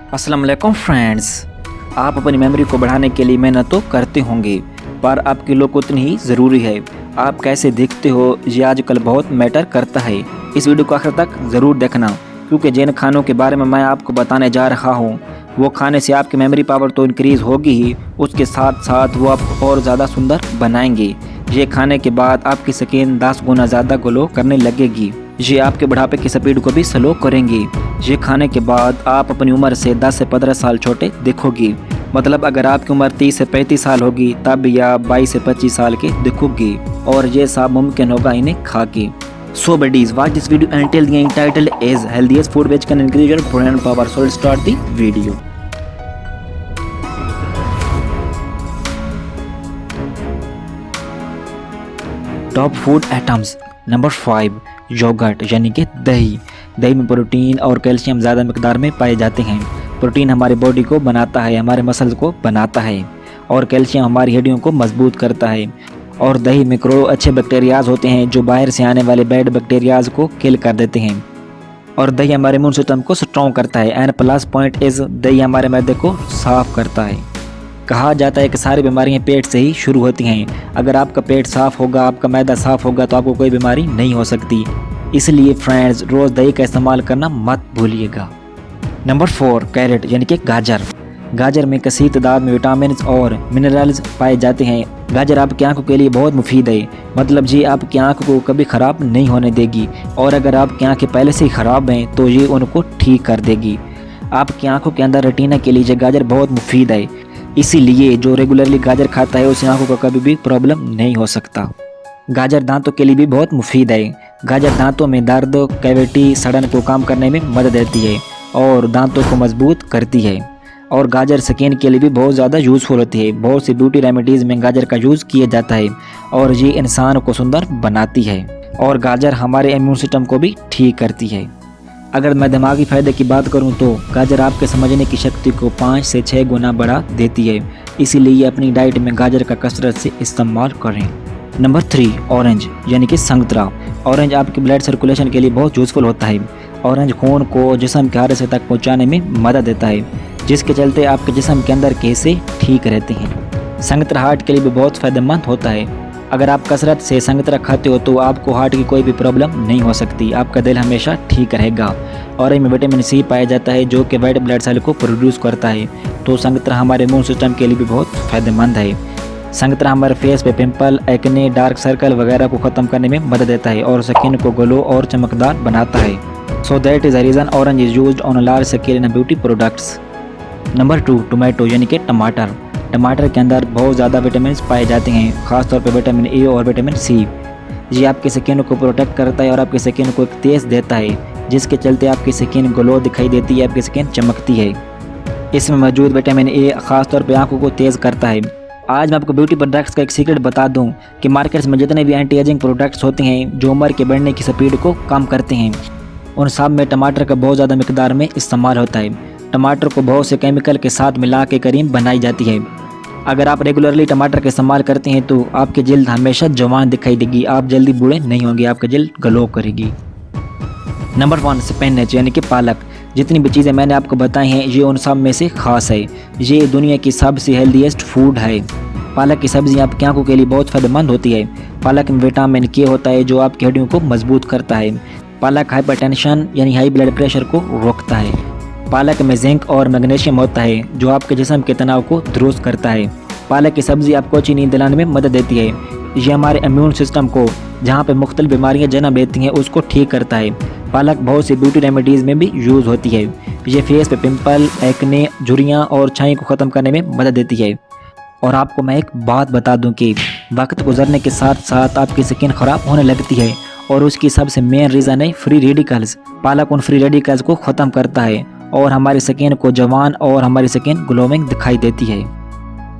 अस्सलाम वालेकुम फ्रेंड्स। आप अपनी मेमोरी को बढ़ाने के लिए मेहनत तो करते होंगे, पर आपके लोग उतनी ही ज़रूरी है। आप कैसे दिखते हो ये आजकल बहुत मैटर करता है। इस वीडियो को आखिर तक ज़रूर देखना, क्योंकि जिन खानों के बारे में मैं आपको बताने जा रहा हूँ वो खाने से आपकी मेमोरी पावर तो इंक्रीज़ होगी ही, उसके साथ साथ वो आपको और ज़्यादा सुंदर बनाएंगे। ये खाने के बाद आपकी स्किन 10 गुना ज़्यादा ग्लो करने लगेगी। ये आपके बुढ़ापे की स्पीड को भी स्लो करेंगे। ये खाने के बाद आप अपनी उम्र से 10 से 15 साल छोटे दिखोगी। मतलब अगर आपकी उम्र 30 से 35 साल होगी तब या 22 से 25 साल के दिखोगी, और ये सब मुमकिन होगा इन्हें खा के। So buddies, watch this video until the end. Title is healthiest food which can increase your brain power. So let's start the video. Top food items. Number 5, yoghurt यानी कि दही। दही में प्रोटीन और कैल्शियम ज़्यादा मिकदार में पाए जाते हैं। प्रोटीन हमारी बॉडी को बनाता है, हमारे मसल्स को बनाता है, और कैल्शियम हमारी हड्डियों को मजबूत करता है। और दही में करोड़ों अच्छे बैक्टीरियाज होते हैं जो बाहर से आने वाले बैड बैक्टीरियाज को किल कर देते हैं। और दही हमारे इम्यून सिस्टम को स्ट्रॉन्ग करता है। एंड प्लस पॉइंट इज़ दही हमारे मैदे को साफ़ करता है। कहा जाता है कि सारी बीमारियां पेट से ही शुरू होती हैं। अगर आपका पेट साफ़ होगा, आपका मैदा साफ़ होगा, तो आपको कोई बीमारी नहीं हो सकती। इसलिए फ्रेंड्स, रोज़ दही का इस्तेमाल करना मत भूलिएगा। नंबर 4, कैरेट यानी कि गाजर। गाजर में कसीर तादाद में विटामिन और मिनरल्स पाए जाते हैं। गाजर आपकी आंखों के लिए बहुत मुफीद है। मतलब ये आपकी आंखों को कभी ख़राब नहीं होने देगी, और अगर आपकी आंखें पहले से ही ख़राब हैं तो ये उनको ठीक कर देगी। आपकी आंखों के अंदर रेटिना के लिए ये गाजर बहुत मुफीद है। इसीलिए जो रेगुलरली गाजर खाता है उसकी आंखों को कभी भी प्रॉब्लम नहीं हो सकता। गाजर दांतों के लिए भी बहुत मुफीद है। गाजर दांतों में दर्द, कैविटी, सड़न को कम करने में मदद देती है और दांतों को मजबूत करती है। और गाजर स्किन के लिए भी बहुत ज़्यादा यूज़फुल होती है। बहुत सी ब्यूटी रेमेडीज़ में गाजर का यूज़ किया जाता है और ये इंसान को सुंदर बनाती है। और गाजर हमारे इम्यून सिस्टम को भी ठीक करती है। अगर मैं दिमागी फ़ायदे की बात करूं तो गाजर आपके समझने की शक्ति को 5 से 6 गुना बढ़ा देती है। इसीलिए अपनी डाइट में गाजर का कसरत से इस्तेमाल करें। नंबर 3, ऑरेंज यानी कि संतरा। ऑरेंज आपके ब्लड सर्कुलेशन के लिए बहुत यूज़फुल होता है। ऑरेंज खून को जिस्म के हर हिस्से तक पहुँचाने में मदद देता है, जिसके चलते आपके जिस्म के अंदर के हिस्से ठीक रहते हैं। संतरा हार्ट के लिए भी बहुत फ़ायदेमंद होता है। अगर आप कसरत से संतरा खाते हो तो आपको हार्ट की कोई भी प्रॉब्लम नहीं हो सकती। आपका दिल हमेशा ठीक रहेगा। ऑरेंज में विटामिन सी पाया जाता है जो कि वाइट ब्लड सेल को प्रोड्यूस करता है। तो संतरा हमारे इम्यून सिस्टम के लिए भी बहुत फ़ायदेमंद है। संतरा हमारे फेस पे पिंपल, एक्ने, डार्क सर्कल वगैरह को ख़त्म करने में मदद देता है और स्किन को ग्लो और चमकदार बनाता है। So that is the reason orange is used on a large scale in beauty products. Number 2, tomato यानी कि टमाटर। टमाटर के अंदर बहुत ज़्यादा विटामिन पाए जाते हैं, खासतौर पर विटामिन ए और विटामिन सी। ये आपकी स्किन को प्रोटेक्ट करता है और आपकी स्किन को एक तेज़ देता है, जिसके चलते आपकी स्किन ग्लो दिखाई देती है, आपकी स्किन चमकती है। इसमें मौजूद विटामिन ए खासतौर पर आंखों को तेज़ करता है। आज मैं आपको ब्यूटी प्रोडक्ट्स का एक सीक्रेट बता दूं कि मार्केट्स में जितने भी एंटी एजिंग प्रोडक्ट्स होते हैं जो उम्र के बढ़ने की स्पीड को कम करते हैं, उन सब में टमाटर का बहुत ज़्यादा मिकदार में इस्तेमाल होता है। टमाटर को बहुत से केमिकल के साथ मिला के क्रीम बनाई जाती है। अगर आप रेगुलरली टमाटर का इस्तेमाल करते हैं तो आपकी जल्द हमेशा जवान दिखाई देगी, आप जल्दी बूढ़े नहीं होंगे, आपकी जल्द ग्लो करेगी। नंबर 1, स्पिनच यानी कि पालक। जितनी भी चीज़ें मैंने आपको बताई हैं ये उन सब में से खास है। ये दुनिया की सबसे हेल्दीएस्ट फूड है। पालक की सब्ज़ी आपकी आंखों के लिए बहुत फ़ायदेमंद होती है। पालक में विटामिन के होता है जो आपकी हड्डियों को मजबूत करता है। पालक हाइपरटेंशन यानी हाई ब्लड प्रेशर को रोकता है। पालक में जिंक और मैग्नीशियम होता है जो आपके जिस्म के तनाव को दुरुस्त करता है। पालक की सब्ज़ी आपको अच्छी नींद दिलाने में मदद देती है। ये हमारे इम्यून सिस्टम को जहाँ पे मुख्तलिफ बीमारियाँ जन्म लेती हैं उसको ठीक करता है। पालक बहुत सी ब्यूटी रेमेडीज़ में भी यूज़ होती है। ये फेस पे पिंपल, एक्ने, झुर्रियाँ और छाई को ख़त्म करने में मदद देती है। और आपको मैं एक बात बता दूं कि वक्त गुजरने के साथ साथ आपकी स्किन ख़राब होने लगती है, और उसकी सबसे मेन रीज़न है फ्री रेडिकल्स। पालक उन फ्री रेडिकल्स को ख़त्म करता है और हमारी स्किन को जवान और हमारी स्किन ग्लोइंग दिखाई देती है।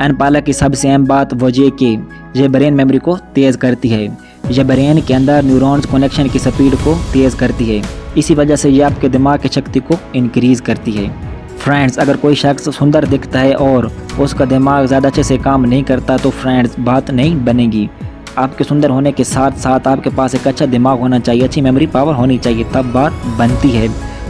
एंड पालक की सबसे अहम बात वो ये कि यह ब्रेन मेमोरी को तेज़ करती है। यह ब्रेन के अंदर न्यूरॉन्स कनेक्शन की स्पीड को तेज़ करती है। इसी वजह से यह आपके दिमाग की शक्ति को इंक्रीज़ करती है। फ्रेंड्स, अगर कोई शख्स सुंदर दिखता है और उसका दिमाग ज़्यादा अच्छे से काम नहीं करता तो फ्रेंड्स बात नहीं बनेगी। आपके सुंदर होने के साथ साथ आपके पास एक अच्छा दिमाग होना चाहिए, अच्छी मेमोरी पावर होनी चाहिए, तब बात बनती है।